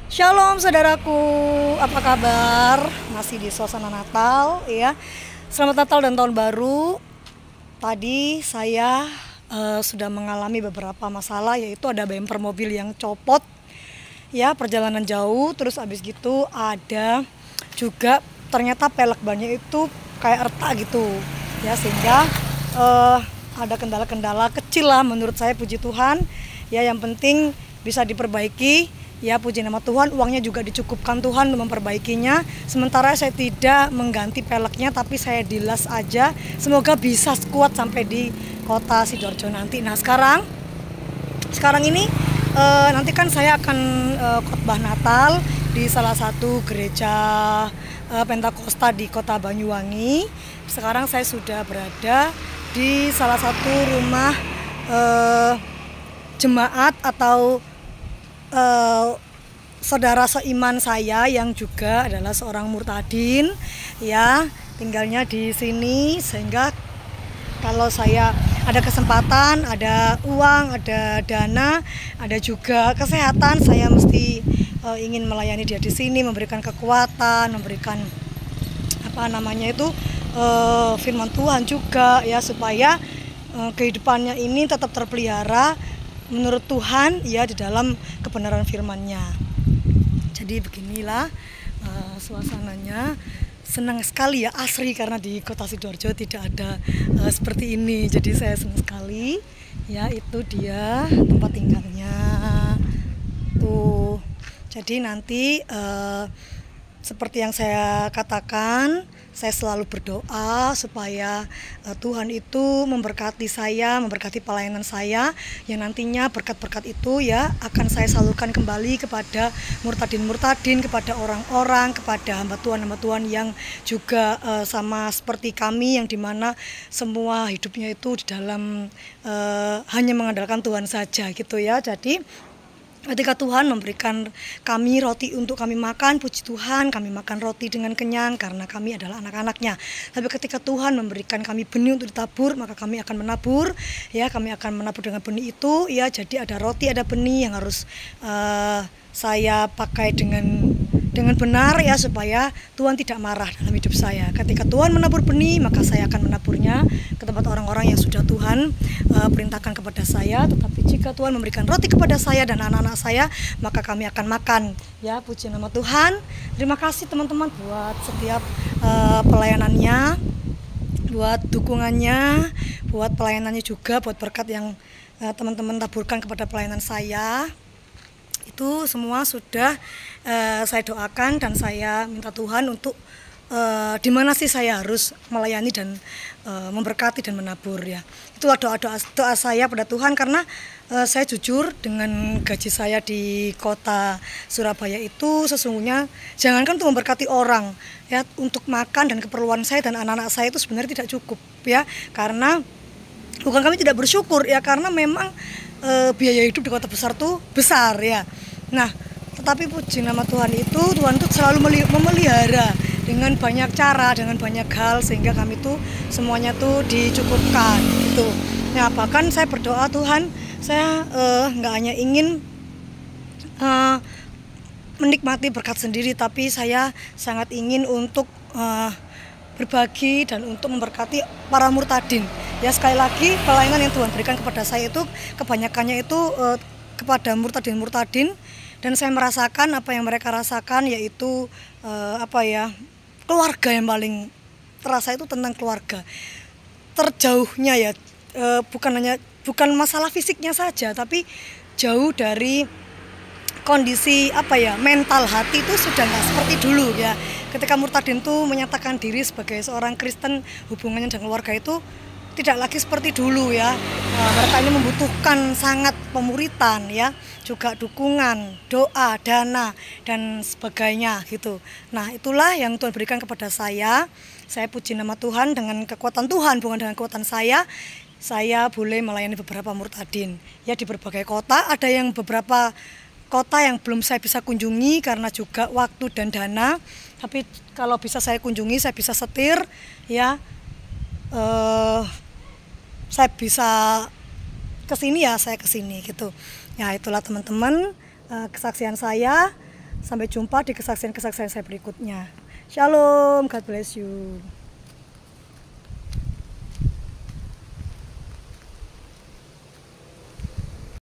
Shalom saudaraku, apa kabar? Masih di suasana Natal ya. Selamat Natal dan Tahun Baru. Tadi saya sudah mengalami beberapa masalah, yaitu ada bemper mobil yang copot ya, perjalanan jauh. Terus abis gitu ada juga ternyata pelek bannya itu kayak retak gitu ya, sehingga ada kendala-kendala kecil lah menurut saya, puji Tuhan ya. Yang penting bisa diperbaiki ya, puji nama Tuhan. Uangnya juga dicukupkan Tuhan untuk memperbaikinya. Sementara saya tidak mengganti peleknya, tapi saya dilas aja. Semoga bisa kuat sampai di kota Sidoarjo nanti. Nah sekarang ini nanti kan saya akan khotbah Natal di salah satu gereja Pentakosta di kota Banyuwangi. Sekarang saya sudah berada di salah satu rumah jemaat atau saudara seiman saya yang juga adalah seorang murtadin ya, tinggalnya di sini. Sehingga kalau saya ada kesempatan, ada uang, ada dana, ada juga kesehatan, saya mesti ingin melayani dia di sini, memberikan kekuatan, memberikan firman Tuhan juga ya, supaya kehidupannya ini tetap terpelihara menurut Tuhan ya, di dalam kebenaran firman-Nya. Jadi beginilah suasananya. Senang sekali ya, asri, karena di kota Sidoarjo tidak ada seperti ini. Jadi saya senang sekali ya. Itu dia tempat tinggalnya tuh. Jadi nanti seperti yang saya katakan, saya selalu berdoa supaya Tuhan itu memberkati saya, memberkati pelayanan saya, yang nantinya berkat-berkat itu ya akan saya salurkan kembali kepada murtadin-murtadin, kepada orang-orang, kepada hamba Tuhan yang juga sama seperti kami, yang dimana semua hidupnya itu di dalam hanya mengandalkan Tuhan saja gitu ya. Jadi ketika Tuhan memberikan kami roti untuk kami makan, puji Tuhan, kami makan roti dengan kenyang karena kami adalah anak-anaknya. Tapi ketika Tuhan memberikan kami benih untuk ditabur, maka kami akan menabur ya, kami akan menabur dengan benih itu ya. Jadi ada roti, ada benih yang harus saya pakai dengan benar ya, supaya Tuhan tidak marah dalam hidup saya. Ketika Tuhan menabur benih, maka saya akan menaburnya ke tempat orang-orang yang sudah Tuhan perintahkan kepada saya. Tetapi jika Tuhan memberikan roti kepada saya dan anak-anak saya, maka kami akan makan ya, puji nama Tuhan. Terima kasih teman-teman buat setiap pelayanannya, buat dukungannya, buat pelayanannya juga, buat berkat yang teman-teman taburkan kepada pelayanan saya. Itu semua sudah saya doakan, dan saya minta Tuhan untuk di mana sih saya harus melayani dan memberkati dan menabur ya. Itulah doa saya pada Tuhan, karena saya jujur dengan gaji saya di kota Surabaya itu sesungguhnya jangankan untuk memberkati orang ya, untuk makan dan keperluan saya dan anak-anak saya itu sebenarnya tidak cukup ya. Karena bukan kami tidak bersyukur ya, karena memang biaya hidup di kota besar tuh besar ya. Nah, tetapi puji nama Tuhan itu, Tuhan tuh selalu memelihara dengan banyak cara, dengan banyak hal, sehingga kami tuh semuanya tuh dicukupkan gitu. Nah, bahkan saya berdoa, Tuhan, saya nggak hanya ingin menikmati berkat sendiri, tapi saya sangat ingin untuk berbagi dan untuk memberkati para murtadin. Ya, sekali lagi pelayanan yang Tuhan berikan kepada saya itu kebanyakannya itu kepada murtadin-murtadin, dan saya merasakan apa yang mereka rasakan, yaitu keluarga yang paling terasa itu tentang keluarga. Terjauhnya ya, bukan masalah fisiknya saja, tapi jauh dari kondisi mental hati itu sudah nggak seperti dulu ya. Ketika murtadin itu menyatakan diri sebagai seorang Kristen, hubungannya dengan keluarga itu tidak lagi seperti dulu ya. Mereka ini membutuhkan sangat pemuritan ya, juga dukungan, doa, dana dan sebagainya gitu. Nah, itulah yang Tuhan berikan kepada saya. Saya puji nama Tuhan, dengan kekuatan Tuhan, bukan dengan kekuatan saya boleh melayani beberapa murtadin ya di berbagai kota. Ada yang beberapa kota yang belum saya bisa kunjungi karena juga waktu dan dana, tapi kalau bisa saya kunjungi, saya bisa setir ya, saya bisa kesini ya, saya kesini gitu ya. Itulah teman-teman kesaksian saya. Sampai jumpa di kesaksian-kesaksian saya berikutnya. Shalom, God bless you.